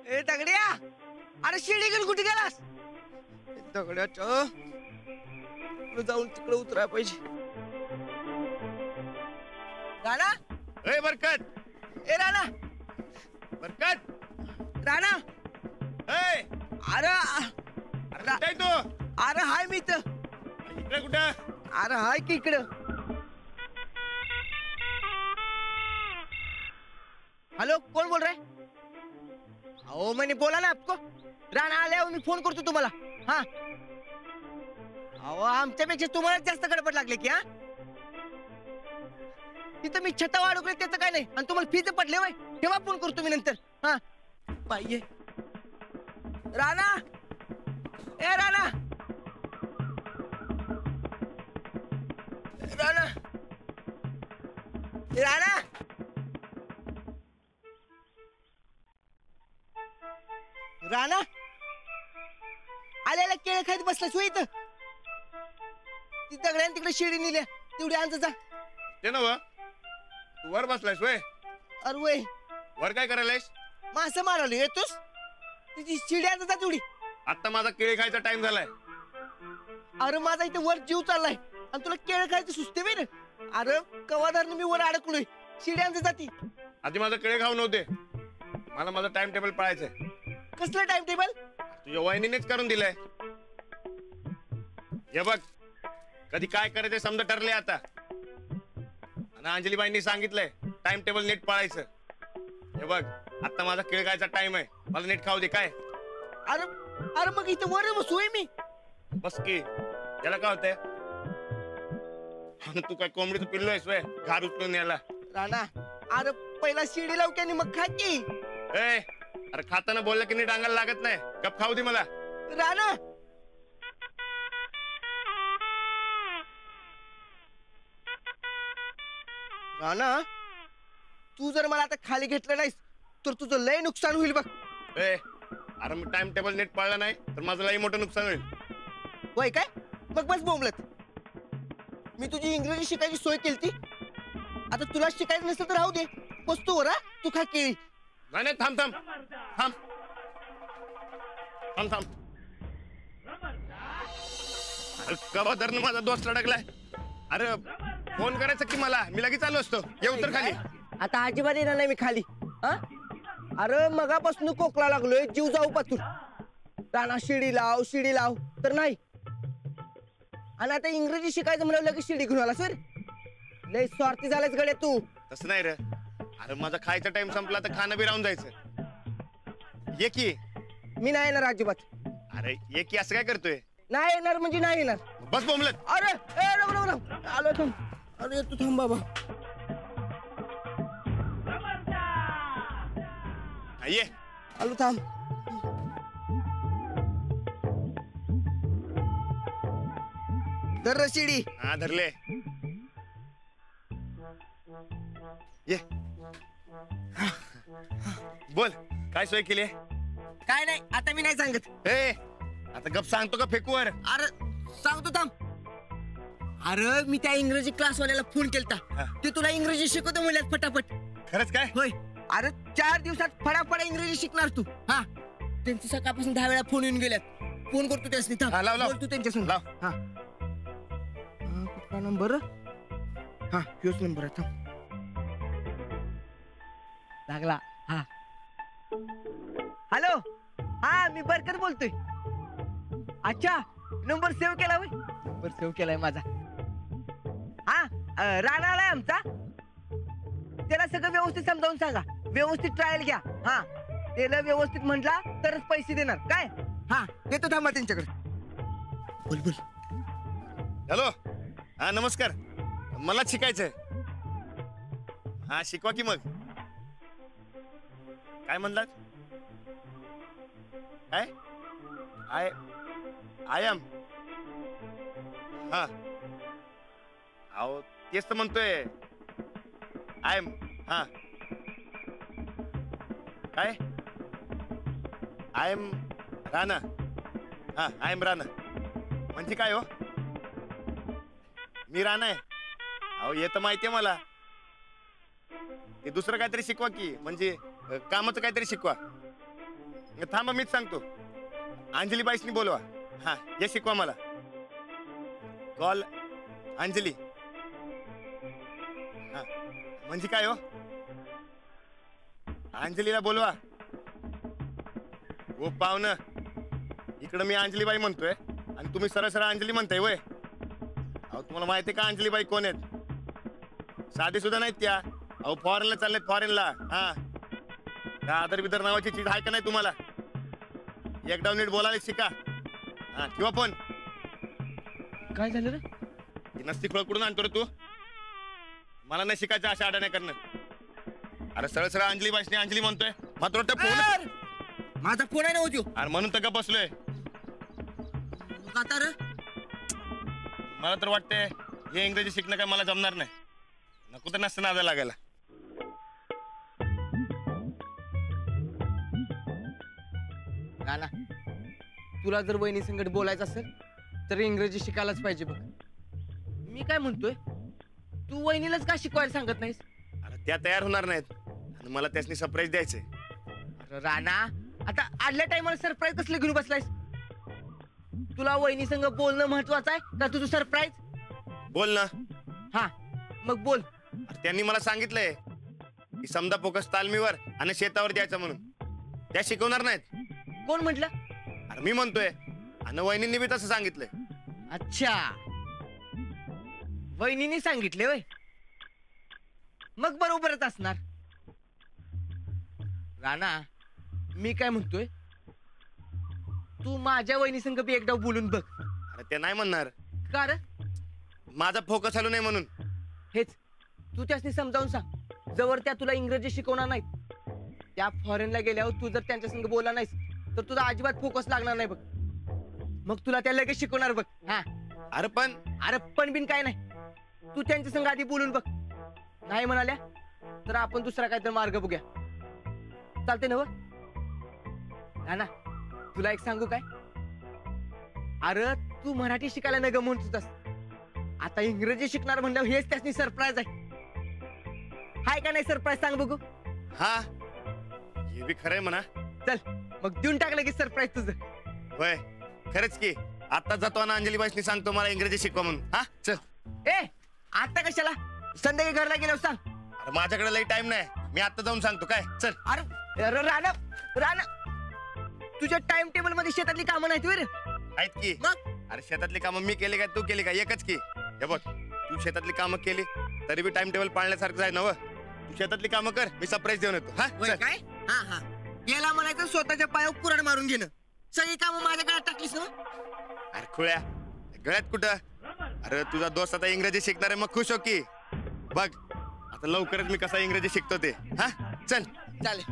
ए दगड्या, अरे शिडी घेऊन कुठे गेलास? दगड्याचं जाऊन तिकडे उतराय पाहिजे. राणा, ए बरकत, ए राणा, बरकत, राणा, ए अरे कुठे आहे तू? अरे हाय मी इथं. इकडे कुठं? अरे हाय की इकडं. हेलो, कौन बोल रहा है? अहो मैंने बोला ना आपको. राणा आल्यावर मी फोन करतो तुम्हाला. हा, अहो आमच्यापेक्षा तुम्हाला जास्त गडबड लागले की. हा, तिथं मी छता वाढवले त्याचं काय नाही, आणि तुम्हाला फीच पडले वय. तेव्हा फोन करतो मी नंतर. हा पाहिजे. राणा, ए राणा, राणा, राणा, राणा, आल्याला केळ खायत बसलास होय इथं. ती दगड्यान तिकडे शिडी नेल्या, तेवढी आणत जा. ते नव तू वर बसलायस वय? अरे वय, वर काय करायलायस? मासं मारवली येतोस. तिची शिडी आणत जा तेवढी. आता माझा केळी खायचा टाइम झालाय. अरे माझा इथे वर जीव चाललाय, आणि तुला केळ खायचं सुचते बे ना. अरे कवादारने मी वर अडकलोय. शिडी आणत जाती. आधी माझा केळी खाऊ नव्हते. मला माझा टाइम टेबल पाळायचंय. कसलं टाइम टेबल? तुझ्या वहिनीनेच करून दिलंय. हे बघ, कधी काय करायचं समजा ठरले आता. आणि अंजलीबाईंनी सांगितलंय टाइम टेबल नीट पाळायचं. हे बघ, आता माझा केळ खायचा टाइम आहे. मला नीट खाऊ दे काय. अरे अरे मग इथं वर बसूय मी. बस की, याला काय होतंय? आणि तू काय कोंबडीचं पिल्लो आहेस वय घार उचलून याला? राणा, अरे पहिला शिडी लावक्यानी मग खा की. ए, अरे खाताना बोललं की नीट अंगाला लागत नाही. गप खाऊ दे मला. राणा, राणा, तू जर मला आता खाली घेतलं नाहीस तर तुझं लय नुकसान होईल बघ. ए, अरे मी टाइम टेबल नीट पाळला नाही तर माझं लई मोठं नुकसान होईल. होय काय? मग बस बोंबलत. मी तुझी इंग्रजी शिकायची सोय केली. आता तुला शिकायचं नसलं तर राहू दे. बसतो वर. तू खा केळी. नाही नाही, थांब थांब थांब थांब थांब. अरे कवा धरण माझा दोस्त अडकलाय. अरे फोन करायचं की मला, मी लगेच आलो असतो. ये उतर खाली. आता अजिबात येणार नाही मी खाली. हा, अरे मगापासून कोकला लागलोय, जीव जाऊ पातूर. राणा शिडी लाव, शिडी लाव तर नाही. आणि आता इंग्रजी शिकायचं म्हणाल की शिडी घेऊन आला. सर लय स्वार्थी झालायच गड्या तू. तसं नाही रे. अरे माझा खायचा टाइम संपला तर खाणं बी राहून जायचं. ये की. मी नाही येणार अजिबात. अरे ये की, असं काय करतोय? नाही येणार म्हणजे नाही येणार. बस बोंबलत. अरे ए नको नको नको. आलो थांब. अरे तू थांब बाबा. ये. आलो थांब. धर शिडी. हा धरले. ये. बोल, काय सोय केली? काय नाही, आता मी नाही सांगत. ए, आता गप सांगतो का फेकूवर? अरे सांगतो थांब. अरे मी त्या इंग्रजी क्लासवाल्याला फोन केलता. ते तुला इंग्रजी शिकवतो म्हणल्यात फटाफट. खरंच काय? होय. अरे 4 दिवसात फटाफट इंग्रजी शिकणार तू. हा, त्यांची सकाळपासून 10 वेळा फोन येऊन गेल्यात. फोन करतो त्यासनी. थांब. हा, लाव लाव. बोल तू त्यांच्यासंग. लाव. हा, कुठला नंबर? हा, ह्योच नंबर आहे. थांब. लागला. हा, हॅलो. हा, मी बरकत बोलतोय. अच्छा, नंबर सेव्ह केला होय. नंबर सेव्ह केलाय माझा. हा, राणा आलाय आमचा. त्याला सगळं व्यवस्थित समजावून सांगा. व्यवस्थित ट्रायल घ्या. हा, त्याला व्यवस्थित म्हटला तरच पैसे देणार. काय? हा, देतो थांबा त्यांच्याकडे. बोल बोल. हॅलो. हा नमस्कार. मला शिकायचंय. हा शिकवा की मग. काय म्हणलात? काय? I am. हा, अहो तेच तर म्हणतोय. I am. हा, काय? I am Rana. हा, आय एम राणा म्हणजे काय हो? मी राणा आहे. अहो येतं माहितीये मला. ते दुसरं काहीतरी शिकवा की, म्हणजे कामाचं काहीतरी शिकवा. थांबा मीच सांगतो. अंजली बाईसनी बोलवा. हा हे शिकवा मला. कॉल अंजली. हा म्हणजे काय हो? अंजलीला बोलवा. हो पाहुणं, इकडं मी अंजलीबाई म्हणतोय आणि तुम्ही सरळ सरळ अंजली म्हणताय वय. अहो तुम्हाला माहिती का अंजलीबाई कोण आहेत? साधी सुद्धा नाहीत त्या. अहो फॉरेनला चाललेत, फॉरेनला. हा दादर बिदर नावाची चीज आहे का नाही तुम्हाला? एकदा नीट बोलायला शिका. हा किंवा पण काय झालं रे? ही नसती फळ कुठून आणतो रे तू? मला नाही शिकायचं अशा आड्या नाही करणं. अरे सरळ सरळ अंजली बाईसने अंजली म्हणतोय. मात्र वाटतं फोन. माझा फोन आहे ना होतो. अरे म्हणून तर का बसलोय. आता रे मला तर वाटतंय हे इंग्रजी शिकणं काय मला जमणार नाही. नको तर नसतं नादा लागायला. नाना, तुला जर वहिनी संकट बोलायचं असेल तर इंग्रजी शिकायलाच पाहिजे बघ. मी काय म्हणतोय, तू वहिनीलाच का शिकवायला सांगत नाहीस? अरे त्या तयार होणार नाहीत आणि मला त्यासनी सरप्राईज द्यायचंय. अरे राणा, आता आदल्या टाइमला सरप्राईज कसलं घेऊन बसलायस? तुला वहिनी संग बोलणं महत्वाचं आहे का तुझं सरप्राईज? बोल ना. हा मग बोल. अरे त्यांनी मला सांगितलंय की समजा फोकस तालमीवर आणि शेतावर द्यायचं म्हणून. त्या शिकवणार नाहीत. कोण म्हटलं? अरे मी म्हणतोय आणि वहिनींनी बी तसं सांगितलंय. अच्छा, वहिनीने सांगितले वय, मग बरोबरच असणार. राणा, मी काय म्हणतोय, तू माझ्या वहिनी संग बी एकदा बोलून बघ. अरे ते नाही म्हणणार. का रे? माझा फोकस आलो नाही म्हणून. हेच तू त्यासनी समजावून सांग. जवळ त्या तुला इंग्रजी शिकवणार नाहीत, त्या फॉरेनला गेल्यावर तू जर त्यांच्या संग बोलला नाहीस तर तुझा अजिबात फोकस लागणार नाही बघ. मग तुला त्या लगेच शिकवणार बघ. हा अरे पण बिन काय नाही. तू त्यांच्या संग आधी बोलून बघ. नाही म्हणाल्या तर आपण दुसरा काहीतरी मार्ग बघूया. चालते ना? ना तुला एक सांगू काय? अरे तू मराठी शिकायला न ग म्हणत होतास, आता इंग्रजी शिकणार म्हणल्यावर हेच त्यासनी सरप्राईज आहे. हाय का नाही सरप्राईज? सांग बघू. हा हे बी खरंय म्हणा. चल मग देऊन टाकलं की सरप्राईज तुझं. होय खरंच की. आता जातो ना अंजली बाईसनी सांगतो मला इंग्रजी शिकवा म्हणून. हा चल. ए आता कशाला? संध्याकाळी घरला गेल्यावर सांग. अरे माझ्याकडे लई टाइम नाही. मी आता जाऊन सांगतो काय. चल. अरे राणा, राणा, तुझ्या टाइम टेबल मध्ये शेतातली कामं नाहीत रे? आहेत की. मग अरे शेतातली कामं मी केली काय तू केली काय? एकच की. हे बघ, तू शेतातली कामं केली तरी बी टाइम टेबल पाळण्यासारखं आहे ना व. तू शेतातली कामं कर, मी सरप्राईज देऊन येतो. हा चल. काय? हा हा, याला म्हणायचं स्वतःच्या पायावर कुऱ्हाड मारून घेणं. सगळी कामं माझ्या गळ्यात टाकलीस ना? अरे खुळ्या, गळ्यात कुठं? अरे तुझा दोस्त आता इंग्रजी शिकणार आहे, मग खुश हो की. बघ आता लवकरच मी कसा इंग्रजी शिकतो ते. हा चल. चालेल.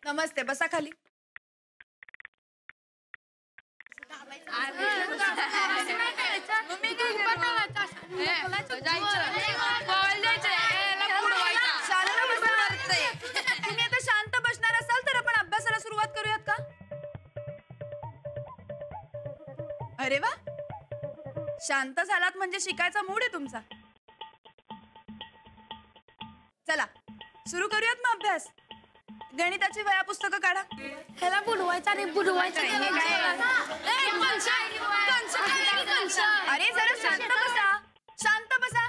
नमस्ते, बसा खाली. तुम्ही आता शांत बसणार असाल तर आपण अभ्यासाला सुरुवात करूयात का? अरे वा, शांत झालात म्हणजे शिकायचा मूड आहे तुमचा. चला सुरू करूयात मग अभ्यास. गणिताची वह्या पुस्तकं काढा. ह्याला बुडवायचा आणि बुडवायचा. अरे जरा शांत बसा, शांत बसा.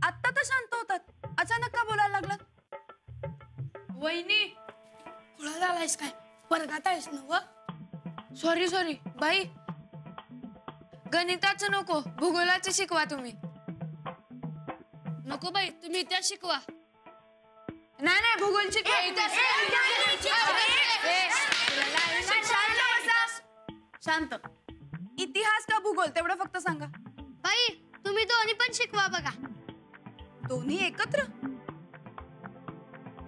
आत्ता तर शांत होतात, अचानक का बोलायला लागलात? वहिनी खुळा झालायस काय? वर्गात आहेस ना व? सॉरी बाई, गणिताचं नको, भूगोलाचं शिकवा तुम्ही. नको बाई, तुम्ही इतिहास शिकवा. नाही भूगोल शिकवा. शांत बसा, शांत. इतिहास का भूगोल तेवढं फक्त सांगा. बाई तुम्ही दोन्ही पण शिकवा बघा. दोन्ही एकत्र?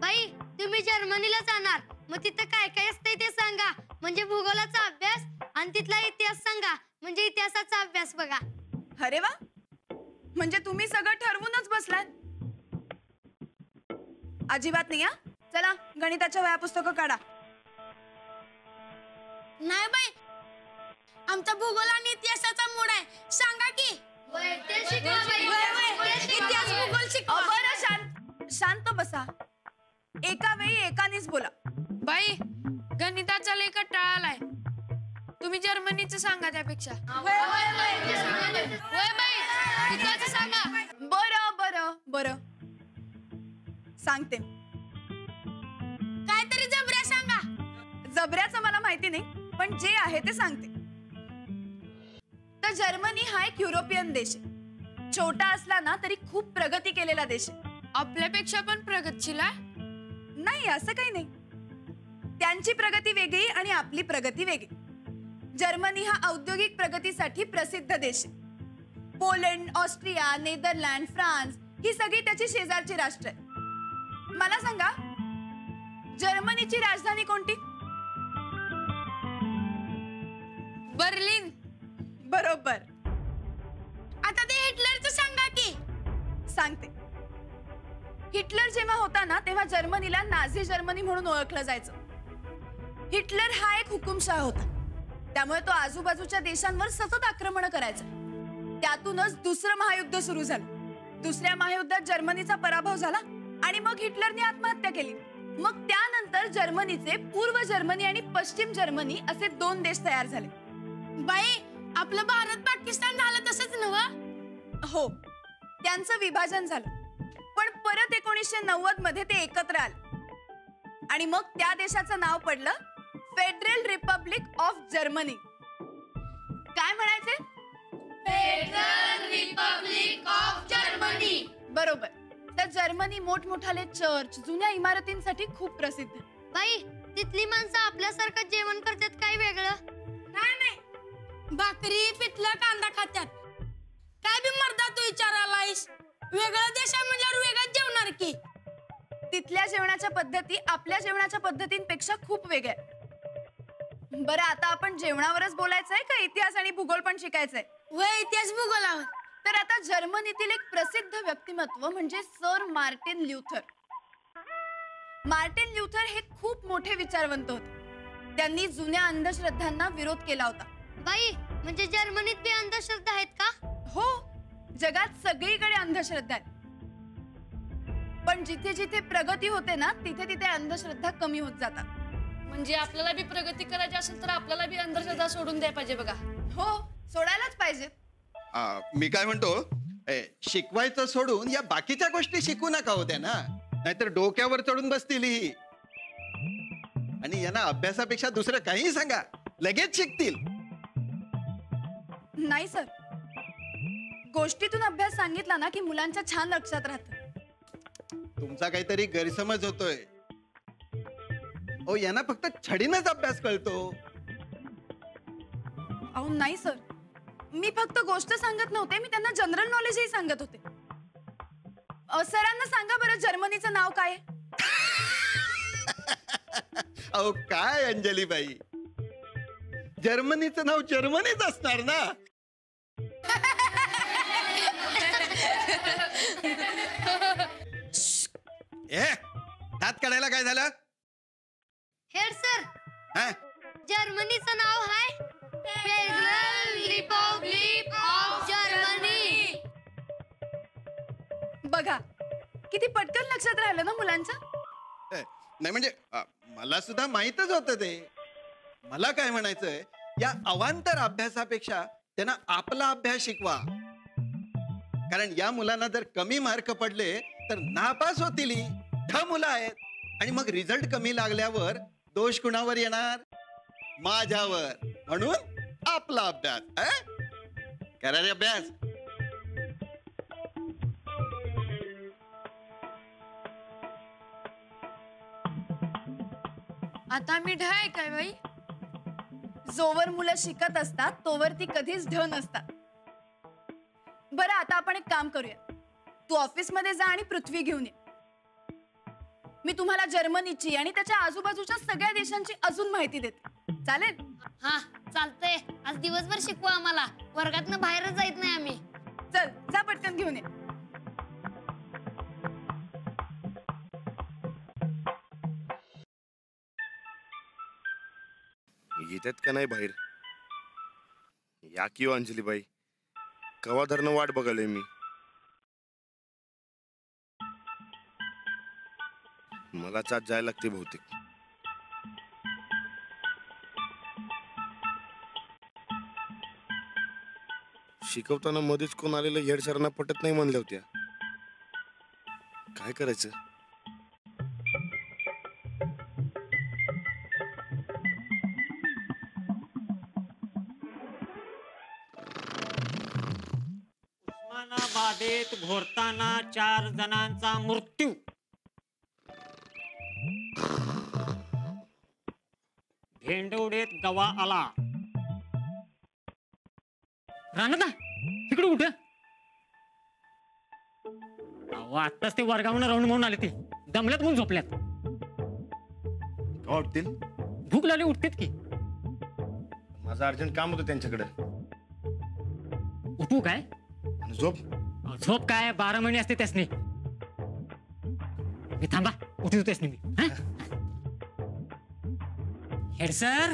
बाई तुम्ही जर्मनीला जाणार, मग तिथं काय काय असतंय ते सांगा, म्हणजे भूगोलाचा अभ्यास, आणि तिथला इतिहास सांगा म्हणजे इतिहासाचा अभ्यास बघा. अरे वा, म्हणजे तुम्ही सगळं ठरवूनच बसलात? अजिबात नाही हा. चला गणिताच्या वह्या पुस्तकं काढा. नाही बाई, आमचा भूगोल आणि इतिहासाचा मूड आहे. सांगा की इतिहास भूगोल शिकवा. बरं शांत बसा. एका वेळी एकानेच बोला. बाई गणिताचा लय कंटाळा आलाय. तुम्ही जर्मनीचं सांगा त्यापेक्षा. सांगा. बरं सांगते. काहीतरी जबऱ्या सांगा. जबऱ्याचं मला माहिती नाही, पण जे आहे ते सांगते. तर जर्मनी हा एक युरोपियन देश आहे. छोटा असला ना तरी खूप प्रगती केलेला देश आहे. आपल्यापेक्षा पण प्रगतशील आहे. नाही असं काही नाही. त्यांची प्रगती वेगळी आणि आपली प्रगती वेगळी. जर्मनी हा औद्योगिक प्रगतीसाठी प्रसिद्ध देश आहे. पोलंड, ऑस्ट्रिया, नेदरलँड, फ्रान्स ही सगळी त्याची शेजारची राष्ट्र आहेत. मला सांगा, जर्मनीची राजधानी कोणती? बर्लिन. बरोबर. आता ते हिटलरचं सांगा की. सांगते. हिटलर जेव्हा होता ना तेव्हा जर्मनीला नाझी जर्मनी म्हणून ओळखलं जायचं. हिटलर हा एक हुकुमशाह होता. त्यामुळे तो आजूबाजूच्या देशांवर सतत आक्रमण करायचा. त्यातूनच दुसरं महायुद्ध सुरू झालं. दुसऱ्या महायुद्धात जर्मनीचा पराभव झाला आणि मग हिटलरने आत्महत्या केली. मग त्यानंतर जर्मनीचे पूर्व जर्मनी आणि पश्चिम जर्मनी असे 2 देश तयार झाले. बाई, आपलं भारत पाकिस्तान झालं तसंच नव्ह? हो, त्यांचं विभाजन झालं. पण परत 1990 मध्ये ते एकत्र आले आणि मग त्या देशाचं नाव पडलं फेडरल रिपब्लिक ऑफ जर्मनी. काय म्हणायचे? Federal Republic of Germany. बरोबर. तर जर्मनी मोठमोठाले चर्च, जुन्या इमारतींसाठी खूप प्रसिद्ध. बाई, तिथली माणसं आपल्यासारखं जेवण करतात काय वेगळं? नाही, भाकरी पिठलं कांदा खात्यात. काय बी मर्दा तू विचारायलायस? वेगळं देश आहे म्हणल्यावर वेगळंच जेवणार की. तिथल्या जेवणाच्या पद्धती आपल्या जेवणाच्या पद्धतींपेक्षा खूप वेगळ्या. बरं, आता आपण जेवणावरच बोलायचंय का इतिहास आणि भूगोल पण शिकायचंय? वय इतिहास भूगोलावर. तर आता जर्मनीतील एक प्रसिद्ध व्यक्तिमत्व म्हणजे sir Martin Luther. Martin Luther हे खूप मोठे विचारवंत होते. त्यांनी जुन्या अंधश्रद्धांना विरोध केला होता. बाई, म्हणजे जर्मनीत बी अंधश्रद्धा आहेत का? हो, जगात सगळीकडे अंधश्रद्धा आहेत. पण जिथे जिथे प्रगती होते ना तिथे तिथे अंधश्रद्धा कमी होत जातात. म्हणजे आपल्याला बी प्रगती करायची असेल तर आपल्याला बी अंधश्रद्धा सोडून द्यायला पाहिजे बघा. हो, सोडायलाच पाहिजे. मी काय म्हणतो, शिकवायचं सोडून या बाकीच्या गोष्टी शिकू नका होत्या ना, नाहीतर डोक्यावर चढून बसतील ही. आणि यांना अभ्यासापेक्षा दुसरं काही सांगा, लगेच शिकतील. नाही सर, गोष्टीतून अभ्यास सांगितला ना की मुलांच्या छान लक्षात राहतं. तुमचा काहीतरी गैरसमज होतोय. यांना फक्त छडीनच अभ्यास कळतो. अहो नाही सर, मी फक्त गोष्ट सांगत नव्हते, मी त्यांना जनरल नॉलेजही सांगत होते. सरांना सांगा बरं, जर्मनीचं नाव काय? अहो काय अंजलीबाई, जर्मनीचं नाव जर्मनीच असणार ना. दात काढायला काय झालं? हेड सर, हा? जर्मनीचं नाव आहे फेडरल रिपब्लिक ऑफ जर्मनी. बघा किती पटकन लक्षात राहिलं ना मुलांच्या. नाही म्हणजे मला सुद्धा माहीतच होतं ते. मला काय म्हणायचंय, या अवांतर अभ्यासापेक्षा त्यांना आपला अभ्यास शिकवा. कारण या मुलांना जर कमी मार्क पडले तर नापास होतील. मुलं आहेत. आणि मग रिझल्ट कमी लागल्यावर दोष कुणावर येणार? माझ्यावर. म्हणून आपला अभ्यास. करा रे अभ्यास. आता मी ढाय काय बाई? जोवर मुलं शिकत असतात तोवर ती कधीच ढ नसतात. बरं, आता आपण एक काम करूया. तू ऑफिस मध्ये जा आणि पृथ्वी घेऊन ये. मी तुम्हाला जर्मनीची आणि त्याच्या आजूबाजूच्या सगळ्या देशांची अजून माहिती देते. चालेल? हा चालतंय. आज दिवसभर शिकवा आम्हाला. वर्गातनं बाहेरच जायत नाही आम्ही. चल जा पटकन. घेऊन ये. येतात का नाही बाहेर? या की हो अंजलीबाई, कवा धरणं वाट बघालोय मी. मलाच आज जायला लागते बहुतेक. शिकवताना मध्येच कोण आलेलं हेड सरांना पटत नाही म्हणल्या होत्या. काय करायचं? उस्मानाबादेत घोरताना 4 जणांचा मृत्यू. भेंडवडेत गवा आला. राणा तिकडे कुठे? अहो आत्ताच ते वर्गावरून राऊंड म्हणून आले, ते दमल्यात म्हणून झोपल्यात. का वाटतील? भूक लागली उठतेत की. माझं अर्जंट काम होतं त्यांच्याकडे. उठू काय? आणि झोप? झोप काय, 12 महिने असते त्यासनी. मी थांबा उठू त्यासनी मी. हेड सर,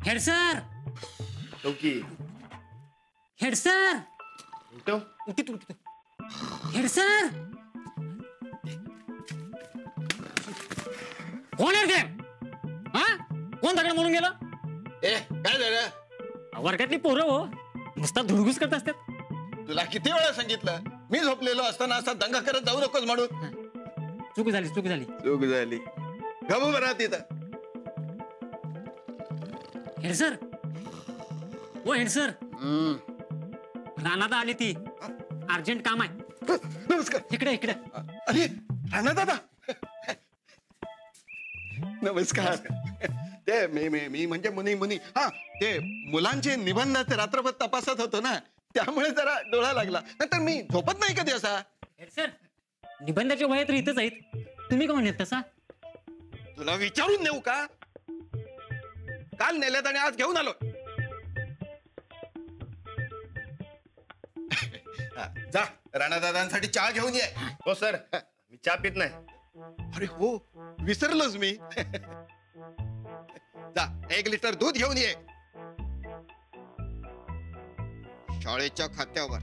हेड सर, चौकी हेड सर, उठव. उठीत उठीत. हेड सर, कोण आहे ते? हा, कोण दगड म्हणून गेलं? ए काय झालं? वर्गातली पोरं हो नुसता धुडगुस करत असतात. तुला किती वेळा सांगितलं मी झोपलेलो असताना असा दंगा करत जाऊ नकोस म्हणून. चूक झाली, चूक झाली, चूक झाली. गमू बरा तिथं. हेड सर, ओ हेड सर, रानादा आली ती, अर्जंट काम आहे. नमस्कार. इकडे इकडे. अरे राणा दादा, नमस्कार. ते मी म्हणजे मुनी हा, ते मुलांचे निबंधाचे रात्रभर तपासत होतो ना, त्यामुळे जरा डोळा लागला. नाहीतर मी झोपत नाही कधी असा. हेड सर, निबंधाच्या वया तर इथंच आहेत, तुम्ही का म्हणत तसा? तुला विचारून नेऊ का? काल नेल्यात आणि आज घेऊन आलो. जा राणादादांसाठी चहा घेऊन ये. हो सर, मी चहा पित नाही. अरे हो, विसरलोच मी. जा 1 लिटर दूध घेऊन ये. शाळेच्या खात्यावर.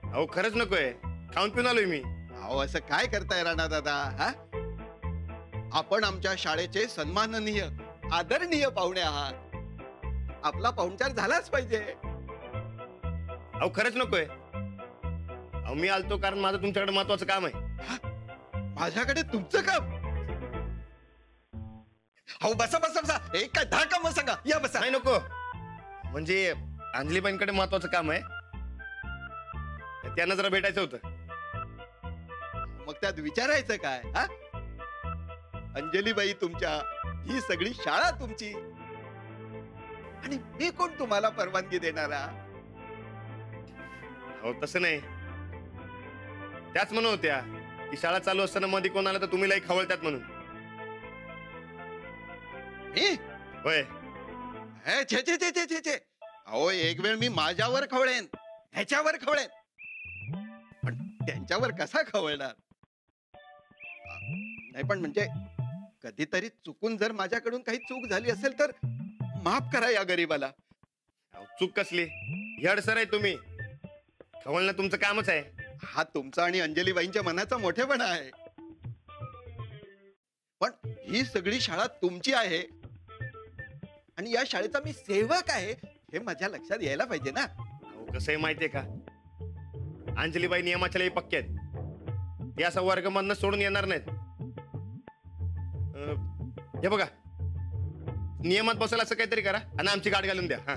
अहो खरंच नकोय, खाऊन पिऊन आलोय मी. अहो असं काय करताय राणा दादा? हा, आपण आमच्या शाळेचे सन्माननीय आदरणीय पाहुणे आहात. आपला पाहुणचार झालाच पाहिजे. अहो खरंच नकोय. अहो मी आलतो कारण माझं तुमच्याकडे महत्वाचं काम आहे. माझ्याकडे तुमचं काम? अहो बसा बसा बसा. एक काय 10 काम सांगा. या बसा. नाही नको, म्हणजे अंजलीबाईंकडे महत्वाचं काम आहे, त्यांना जरा भेटायचं होतं. मग त्यात विचारायचं काय? हा, अंजलीबाई तुमच्या, ही सगळी शाळा तुमची, आणि मी कोण तुम्हाला परवानगी देणारा? हो तसं नाही, त्याच म्हणत होत्या की शाळा चालू असताना मध्ये कोण आलं तर तुम्ही लाई खवळतात म्हणून. मी? होय. हे, छे छे छे छे छे छे. अहो एक वेळ मी माझ्यावर खवळेन, ह्याच्यावर खवळेन, पण त्यांच्यावर कसा खवळणार? नाही पण म्हणजे कधीतरी चुकून जर माझ्याकडून काही चूक झाली असेल तर माफ करा या गरीबाला. अहो, चूक कसली? हेड सर आहे तुम्ही, खवळणं तुमचं कामच आहे. हा तुमचा आणि अंजलीबाईंच्या मनाचा मोठेपणा आहे, पण ही सगळी शाळा तुमची आहे आणि या शाळेचा मी सेवक आहे हे माझ्या लक्षात यायला पाहिजे ना. अहो कसं आहे माहितीये का, अंजलीबाई नियमाच्या लई पक्के आहेत. ते असं वर्गमधनं सोडून येणार नाहीत. हे बघा, नियमात बसायला असं काहीतरी करा आणि आमची गाठ घालून द्या. हा